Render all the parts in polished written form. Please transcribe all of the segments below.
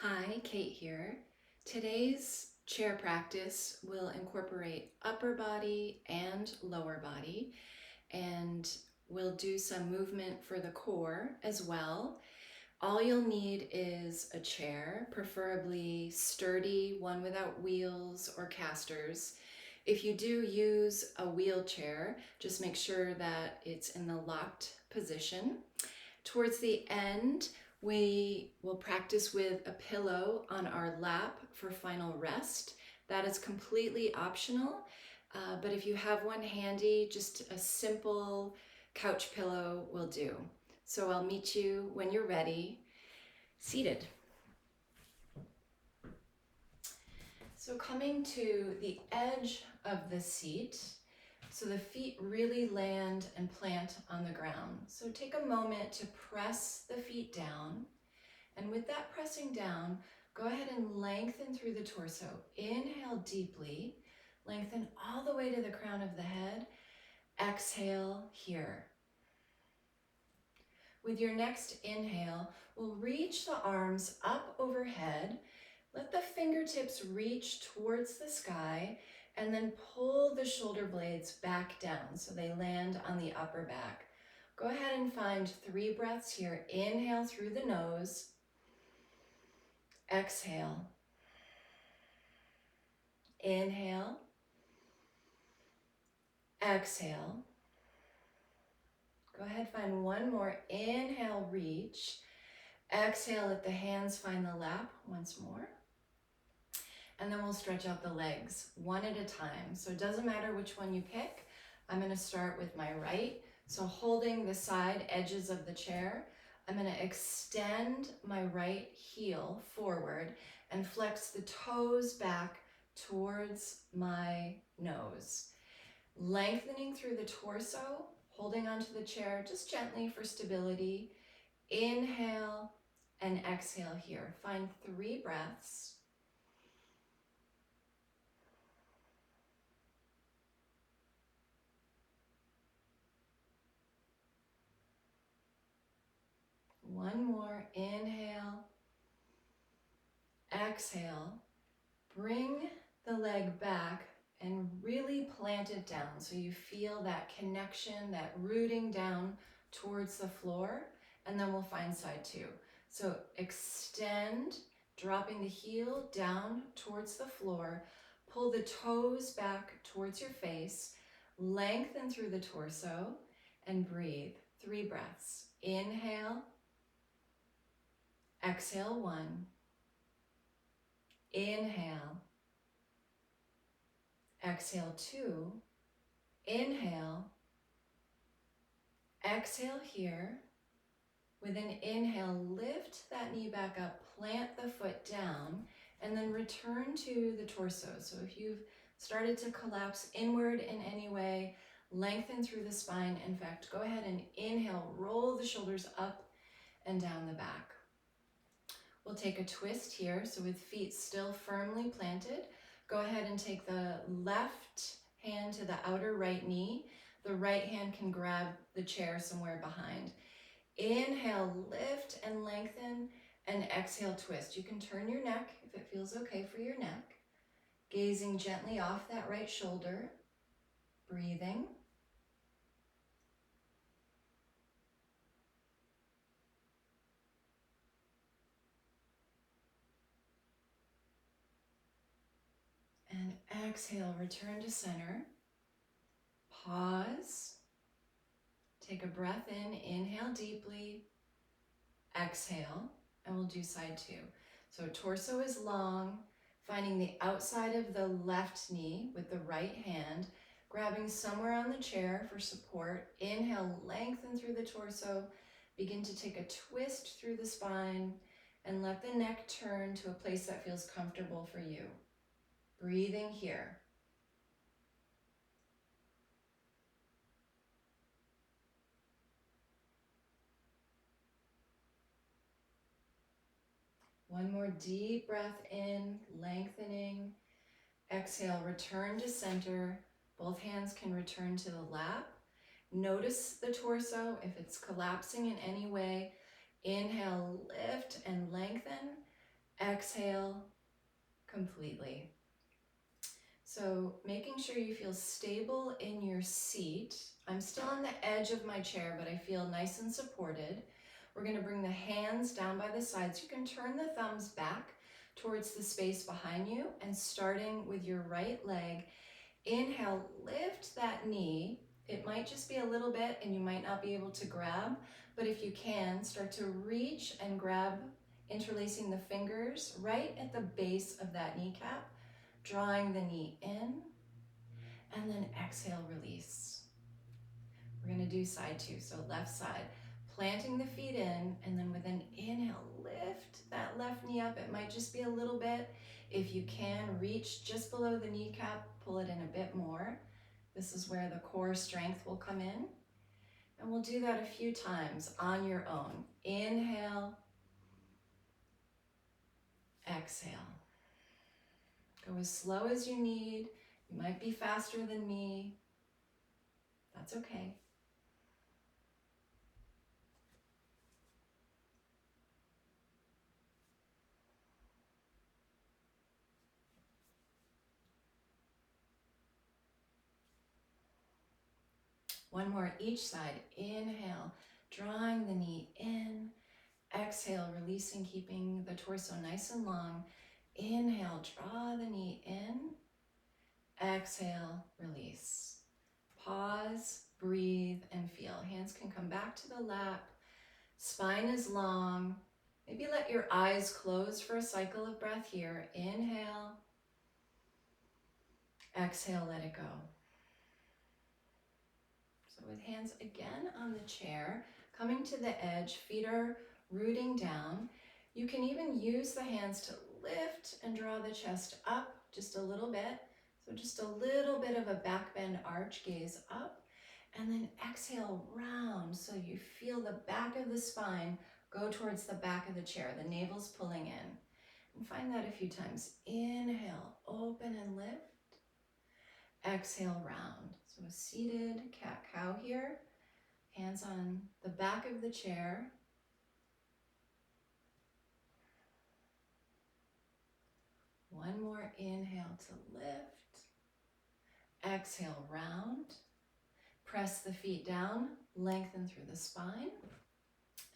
Hi, Kate here. Today's chair practice will incorporate upper body and lower body, and we'll do some movement for the core as well. All you'll need is a chair, preferably sturdy, one without wheels or casters. If you do use a wheelchair, just make sure that it's in the locked position. Towards the end, we will practice with a pillow on our lap for final rest. That is completely optional, but if you have one handy, just a simple couch pillow will do. So I'll meet you when you're ready, seated. So coming to the edge of the seat, so the feet really land and plant on the ground. So take a moment to press the feet down. And with that pressing down, go ahead and lengthen through the torso. Inhale deeply, lengthen all the way to the crown of the head. Exhale here. With your next inhale, we'll reach the arms up overhead. Let the fingertips reach towards the sky, and then pull the shoulder blades back down so they land on the upper back. Go ahead and find 3 breaths here. Inhale through the nose. Exhale. Inhale. Exhale. Go ahead, find one more. Inhale, reach. Exhale, let the hands find the lap once more. And then we'll stretch out the legs one at a time. So it doesn't matter which one you pick. I'm going to start with my right. So holding the side edges of the chair, I'm going to extend my right heel forward and flex the toes back towards my nose. Lengthening through the torso, holding onto the chair just gently for stability. Inhale and exhale here. Find 3 breaths. One more. Inhale. Exhale. Bring the leg back and really plant it down so you feel that connection, that rooting down towards the floor, and then we'll find side 2. So extend, dropping the heel down towards the floor, pull the toes back towards your face, lengthen through the torso, and breathe. 3 breaths. Inhale, exhale 1, inhale, exhale 2, inhale, exhale here. With an inhale, lift that knee back up, plant the foot down, and then return to the torso. So if you've started to collapse inward in any way, lengthen through the spine. In fact, go ahead and inhale, roll the shoulders up and down the back. We'll take a twist here. So with feet still firmly planted, go ahead and take the left hand to the outer right knee. The right hand can grab the chair somewhere behind. Inhale, lift and lengthen, and exhale, twist. You can turn your neck if it feels okay for your neck. Gazing gently off that right shoulder, breathing. And exhale, return to center. Pause. Take a breath in, inhale deeply, exhale, and we'll do side 2. So torso is long, finding the outside of the left knee with the right hand, grabbing somewhere on the chair for support. Inhale, lengthen through the torso, begin to take a twist through the spine, and let the neck turn to a place that feels comfortable for you. Breathing here. One more deep breath in, lengthening. Exhale, return to center. Both hands can return to the lap. Notice the torso if it's collapsing in any way. Inhale, lift and lengthen. Exhale. exhale completely. So making sure you feel stable in your seat. I'm still on the edge of my chair, but I feel nice and supported. We're going to bring the hands down by the sides. You can turn the thumbs back towards the space behind you, and starting with your right leg, inhale, lift that knee. It might just be a little bit and you might not be able to grab, but if you can, start to reach and grab, interlacing the fingers right at the base of that kneecap, drawing the knee in, and then exhale, release. We're going to do side two, so left side, planting the feet in, and then with an inhale, lift that left knee up. It might just be a little bit. If you can, reach just below the kneecap, pull it in a bit more. This is where the core strength will come in. And we'll do that a few times on your own. Inhale, exhale. Go as slow as you need. You might be faster than me. That's okay. One more each side. Inhale, drawing the knee in. Exhale, releasing, keeping the torso nice and long. Inhale, draw the knee in. Exhale, release. Pause, breathe, and feel. Hands can come back to the lap. Spine is long. Maybe let your eyes close for a cycle of breath here. Inhale. Exhale, let it go. So with hands again on the chair, coming to the edge, feet are rooting down. You can even use the hands to lift and draw the chest up just a little bit. So just a little bit of a back bend arch, gaze up, and then exhale, round. So you feel the back of the spine go towards the back of the chair. The navel's pulling in. And find that a few times. Inhale, open and lift. Exhale, round. So a seated cat-cow here. Hands on the back of the chair. One more inhale to lift. Exhale, round. Press the feet down, lengthen through the spine,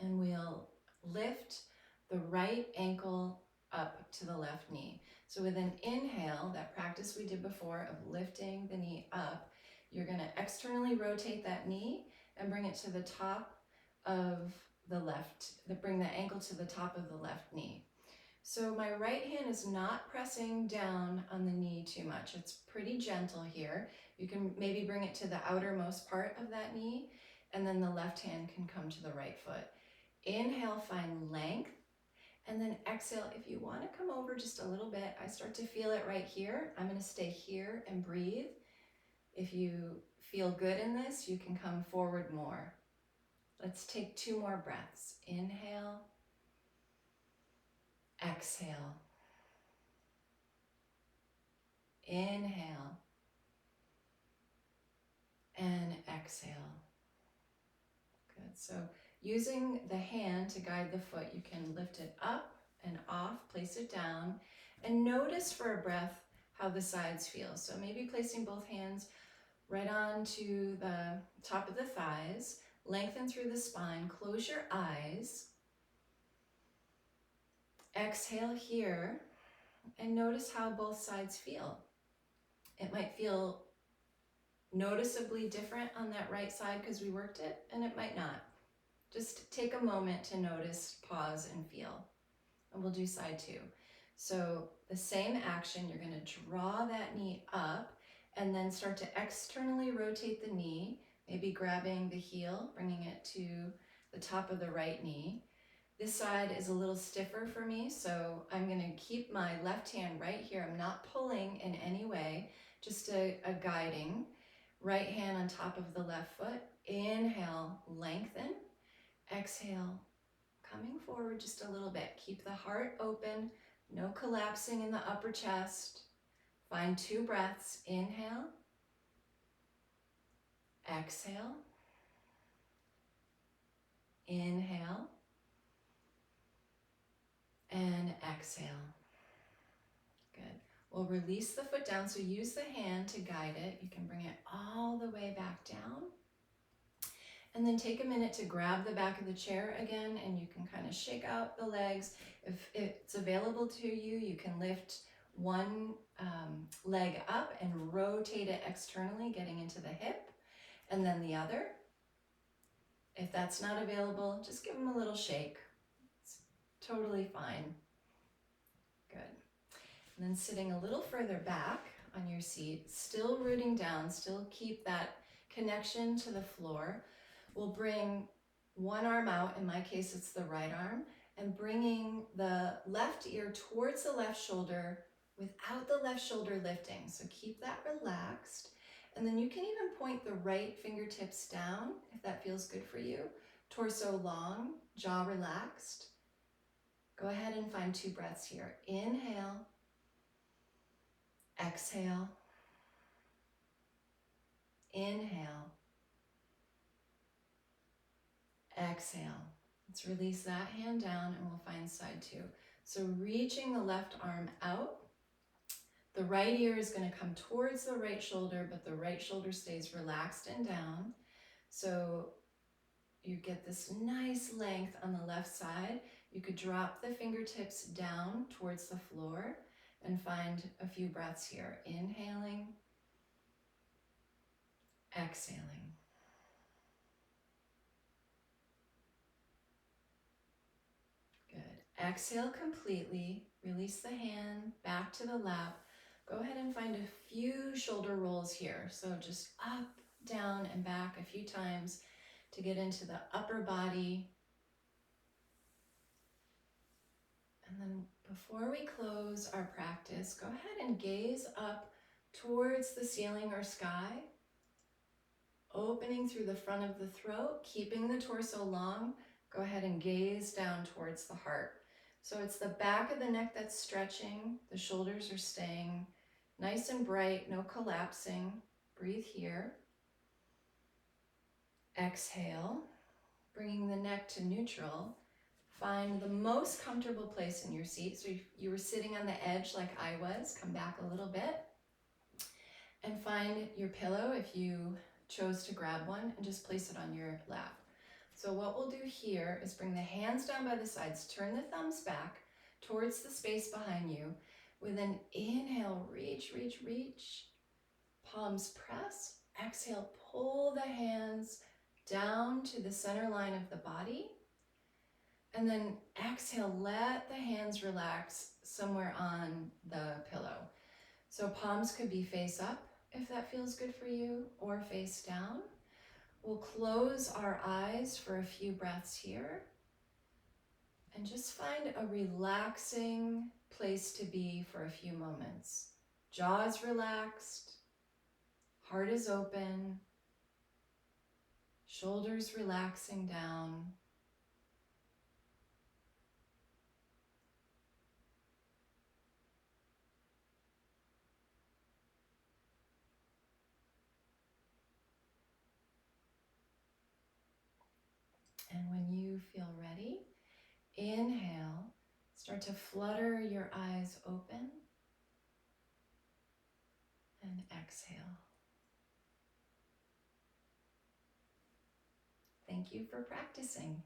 and we'll lift the right ankle up to the left knee. So with an inhale, that practice we did before of lifting the knee up, you're going to externally rotate that knee and bring it to the top of the left, bring the ankle to the top of the left knee. So my right hand is not pressing down on the knee too much. It's pretty gentle here. You can maybe bring it to the outermost part of that knee, and then the left hand can come to the right foot. Inhale, find length, and then exhale. If you want to come over just a little bit, I start to feel it right here. I'm going to stay here and breathe. If you feel good in this, you can come forward more. Let's take 2 more breaths. Inhale, exhale. Inhale and exhale. Good. So using the hand to guide the foot, you can lift it up and off, place it down, and notice for a breath how the sides feel. So maybe placing both hands right onto the top of the thighs, lengthen through the spine, close your eyes, exhale here, and notice how both sides feel. It might feel noticeably different on that right side because we worked it, and it might not. Just take a moment to notice, pause, and feel. And we'll do side 2. So the same action, you're going to draw that knee up and then start to externally rotate the knee, maybe grabbing the heel, bringing it to the top of the right knee. This side is a little stiffer for me, so I'm going to keep my left hand right here. I'm not pulling in any way, just a guiding. Right hand on top of the left foot. Inhale, lengthen. Exhale, coming forward just a little bit. Keep the heart open, no collapsing in the upper chest. Find 2 breaths. Inhale, exhale, inhale, and exhale. exhale. Good. We'll release the foot down, so use the hand to guide it. You can bring it all the way back down. And then take a minute to grab the back of the chair again, and you can kind of shake out the legs. If it's available to you, you can lift one leg up and rotate it externally, getting into the hip, and then the other. If that's not available, just give them a little shake. It's totally fine. Good. And then sitting a little further back on your seat, still rooting down, still keep that connection to the floor. We'll bring one arm out, in my case it's the right arm, and bringing the left ear towards the left shoulder without the left shoulder lifting. So keep that relaxed. And then you can even point the right fingertips down if that feels good for you. Torso long, jaw relaxed. Go ahead and find 2 breaths here. Inhale, exhale, inhale, exhale. Let's release that hand down and we'll find side 2. So reaching the left arm out. The right ear is going to come towards the right shoulder, but the right shoulder stays relaxed and down. So you get this nice length on the left side. You could drop the fingertips down towards the floor and find a few breaths here. Inhaling, exhaling. Good. Exhale completely. Release the hand back to the lap. Go ahead and find a few shoulder rolls here. So just up, down, and back a few times to get into the upper body. And then before we close our practice, go ahead and gaze up towards the ceiling or sky, opening through the front of the throat, keeping the torso long. Go ahead and gaze down towards the heart. So it's the back of the neck that's stretching, the shoulders are staying nice and bright, no collapsing. Breathe here. Exhale, bringing the neck to neutral. Find the most comfortable place in your seat. So if you were sitting on the edge like I was, come back a little bit. And find your pillow if you chose to grab one, and just place it on your lap. So what we'll do here is bring the hands down by the sides, turn the thumbs back towards the space behind you. With an inhale, reach, reach, reach. Palms press. Exhale, pull the hands down to the center line of the body. And then exhale, let the hands relax somewhere on the pillow. So palms could be face up if that feels good for you, or face down. We'll close our eyes for a few breaths here and just find a relaxing place to be for a few moments. Jaw is relaxed, heart is open, shoulders relaxing down. And when you feel ready, inhale, start to flutter your eyes open, and exhale. Thank you for practicing.